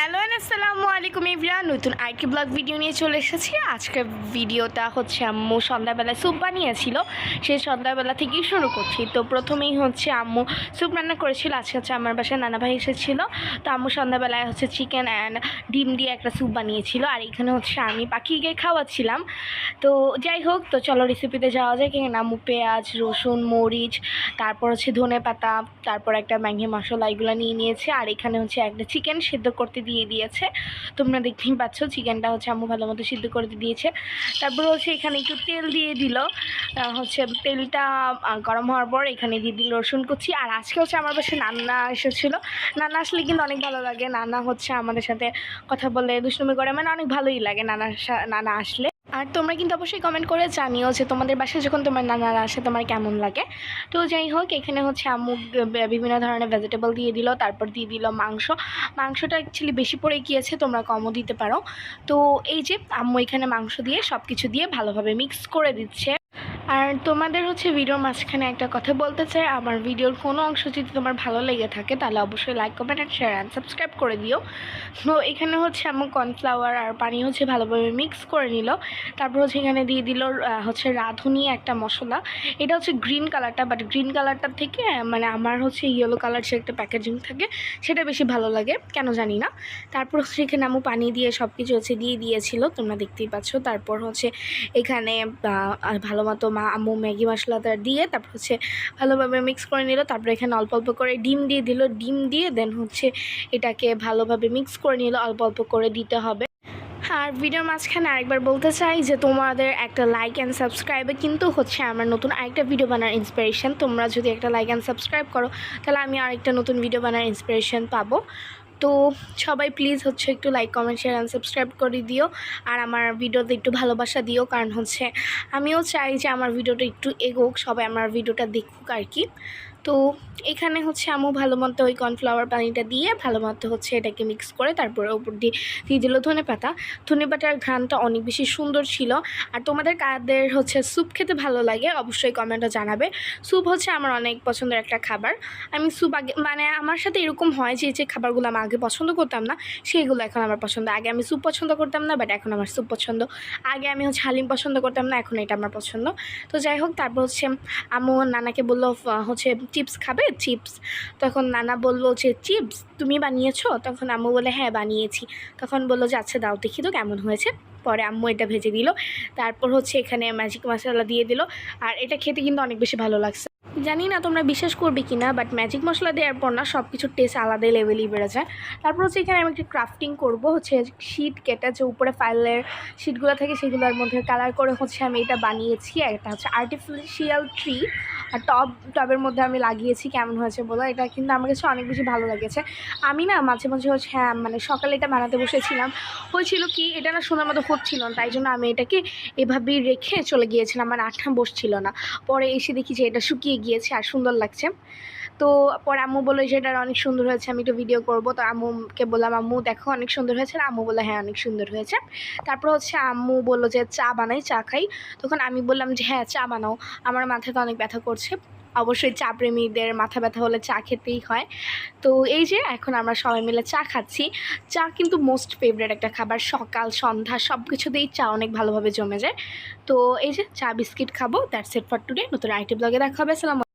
Hello আসসালামু আলাইকুম everyone, নতুন আরেকটি ব্লগ ভিডিও নিয়ে চলে এসেছি। আজকের ভিডিওটা হচ্ছে আম্মু সন্ধ্যাবেলায় স্যুপ বানিয়েছিল, সেই সন্ধ্যাবেলা থেকেই শুরু করছি। তো প্রথমেই হচ্ছে আম্মু স্যুপ রান্না করেছিল। আজকে হচ্ছে আমার বাসায় নানা ভাই এসেছিলো, তো আম্মু সন্ধ্যাবেলায় হচ্ছে চিকেন অ্যান্ড ডিম দিয়ে একটা স্যুপ বানিয়েছিল। আর এখানে হচ্ছে আমি পাখিকে খাওয়াচ্ছিলাম। তো যাই হোক, তো চলো রেসিপিতে যাওয়া যায়। এখানে আম্মু পেঁয়াজ, রসুন, মরিচ, তারপর হচ্ছে ধনে পাতা, তারপর একটা ম্যাগি মশলা, এগুলো নিয়ে নিয়েছে। আর এখানে হচ্ছে একটা চিকেন সিদ্ধ করতে দিয়ে দিয়েছে। তোমরা দেখতেই পাচ্ছ চিকেনটা হচ্ছে আম্মু ভালো মতো সিদ্ধ করতে দিয়েছে। তারপর হচ্ছে এখানে একটু তেল দিয়ে দিল। হচ্ছে তেলটা গরম হওয়ার পর এখানে দিয়ে দিল রসুন কুচি। আর আজকে হচ্ছে আমার পাশে নান্না এসেছিলো। নান্না আসলে কিন্তু অনেক ভালো লাগে। নান্না হচ্ছে আমাদের সাথে কথা বলে দুষ্টুমি করে, মানে অনেক ভালোই লাগে নানা আসলে। আর তোমরা কিন্তু অবশ্যই কমেন্ট করে জানিও যে তোমাদের বাসায় যখন তোমার নানারা আসে তোমার কেমন লাগে। তো যাই হোক, এখানে হচ্ছে আম্মু বিভিন্ন ধরনের ভেজিটেবল দিয়ে দিল, তারপর দিয়ে দিল মাংসটা অ্যাকচুয়ালি বেশি পড়ে গিয়েছে, তোমরা কমও দিতে পারো। তো এই যে আম্মু এখানে মাংস দিয়ে সব কিছু দিয়ে ভালোভাবে মিক্স করে দিচ্ছে। আর তোমাদের হচ্ছে ভিডিওর মাঝখানে একটা কথা বলতে চাই, আমার ভিডিওর কোনো অংশ যদি তোমার ভালো লেগে থাকে তাহলে অবশ্যই like, comment and share and subscribe করে দিও। তো এখানে হচ্ছে আমার কর্নফ্লাওয়ার আর পানি হচ্ছে ভালোভাবে মিক্স করে নিল। তারপর হচ্ছে এখানে দিয়ে দিল হচ্ছে রাঁধুনি একটা মশলা। এটা হচ্ছে গ্রিন কালারটা, বাট গ্রিন কালারটার থেকে মানে আমার হচ্ছে ইয়েলো কালার সে একটা প্যাকেজিং থাকে, সেটা বেশি ভালো লাগে কেন জানি না। তারপর হচ্ছে এখানে আম্মু পানি দিয়ে সব কিছু হচ্ছে দিয়ে দিয়েছিল, তোমরা দেখতেই পাচ্ছ। তারপর হচ্ছে এখানে ভালো মতো আম্মু ম্যাগি মশলাটা দিয়ে তারপর হচ্ছে ভালোভাবে মিক্স করে নিল। তারপর এখানে অল্প অল্প করে ডিম দিয়ে দিল, ডিম দিয়ে দেন হচ্ছে এটাকে ভালোভাবে মিক্স করে নিল, অল্প অল্প করে দিতে হবে। আর ভিডিওর মাঝখানে আরেকবার বলতে চাই যে তোমাদের একটা লাইক অ্যান্ড সাবস্ক্রাইবে কিন্তু হচ্ছে আমার নতুন আরেকটা ভিডিও বানার ইন্সপিরেশন। তোমরা যদি একটা লাইক অ্যান্ড সাবস্ক্রাইব করো তাহলে আমি আরেকটা নতুন ভিডিও বানার ইন্সপিরেশন পাবো। তো সবাই প্লিজ হচ্ছে একটু like, comment, share and subscribe করে দিও। আর আমার ভিডিওতে একটু ভালোবাসা দিও, কারণ হচ্ছে আমিও চাই যে আমার ভিডিওটা একটু এগোক, সবাই আমার ভিডিওটা দেখুক আর কি। তো এখানে হচ্ছে আম্মু ভালো মতো ওই কর্নফ্লাওয়ার পানিটা দিয়ে ভালো মতো হচ্ছে এটাকে মিক্স করে তারপরে উপর দিয়ে দিল ধনে পাতার ঘ্রাণটা অনেক বেশি সুন্দর ছিল। আর তোমাদের কাদের হচ্ছে স্যুপ খেতে ভালো লাগে অবশ্যই কমেন্টে জানাবে। স্যুপ হচ্ছে আমার অনেক পছন্দের একটা খাবার। আমি স্যুপ আগে মানে আমার সাথে এরকম হয় যে খাবারগুলো আমি আগে পছন্দ করতাম না সেইগুলো এখন আমার পছন্দ। আগে আমি স্যুপ পছন্দ করতাম না, বাট এখন আমার স্যুপ পছন্দ। আগে আমি হচ্ছে হালিম পছন্দ করতাম না, এখন এটা আমার পছন্দ। তো যাই হোক, তারপর হচ্ছে আম্মু নানাকে বললো হচ্ছে চিপস খাবে, চিপস। তখন নানা বললো যে চিপস তুমি বানিয়েছো? তখন আম্মু বলে হ্যাঁ বানিয়েছি। তখন বললো যে আচ্ছা দাও দেখি তো কেমন হয়েছে। পরে আম্মু এটা ভেজে দিল, তারপর হচ্ছে এখানে ম্যাজিক মশলা দিয়ে দিল। আর এটা খেতে কিন্তু অনেক বেশি ভালো লাগছে। জানি না তোমরা বিশ্বাস করবে কি না, বাট ম্যাজিক মশলা দেওয়ার পর না সব কিছুর টেস্ট আলাদাই লেভেলই বেড়ে যায়। তারপর হচ্ছে এখানে আমি একটি ক্রাফটিং করবো, হচ্ছে শিট কেটে যে উপরে ফাইলের শিটগুলো থাকে সেগুলোর মধ্যে কালার করে হচ্ছে আমি এটা বানিয়েছি। একটা হচ্ছে আর্টিফিশিয়াল ট্রি, আর টবের মধ্যে আমি লাগিয়েছি। কেমন হয়েছে বলো? এটা কিন্তু আমার কাছে অনেক বেশি ভালো লেগেছে। আমি না মাঝে মাঝে হচ্ছে হ্যাঁ মানে সকালে এটা বানাতে বসেছিলাম, হয়েছিল কি এটা না সুন্দর মতো হচ্ছিল না, তাই জন্য আমি এটাকে এভাবেই রেখে চলে গিয়েছিলাম, আমার আঠা বসছিল না। পরে এসে দেখি যে এটা শুকিয়ে গিয়েছে আর সুন্দর লাগছে। তো পরে আম্মু বললো যে এটা অনেক সুন্দর হয়েছে, আমি একটু ভিডিও করবো। তো আম্মুকে বললাম আম্মু দেখো অনেক সুন্দর হয়েছে। আম্মু বললো হ্যাঁ অনেক সুন্দর হয়েছে। তারপর হচ্ছে আম্মু বললো যে চা বানাই, চা খাই। তখন আমি বললাম যে হ্যাঁ চা বানাও, আমার মাথাটা অনেক ব্যথা করছে। অবশ্যই চা প্রেমীদের মাথা ব্যথা হলে চা খেতেই হয়। তো এই যে এখন আমরা সবাই মিলে চা খাচ্ছি। চা কিন্তু মোস্ট ফেভারিট একটা খাবার, সকাল সন্ধ্যা সব কিছুতেই চা অনেক ভালোভাবে জমে যায়। তো এই যে চা বিস্কিট খাবো। That's it for today. নতুন আইটি ব্লগে দেখা হবে। আসসালামু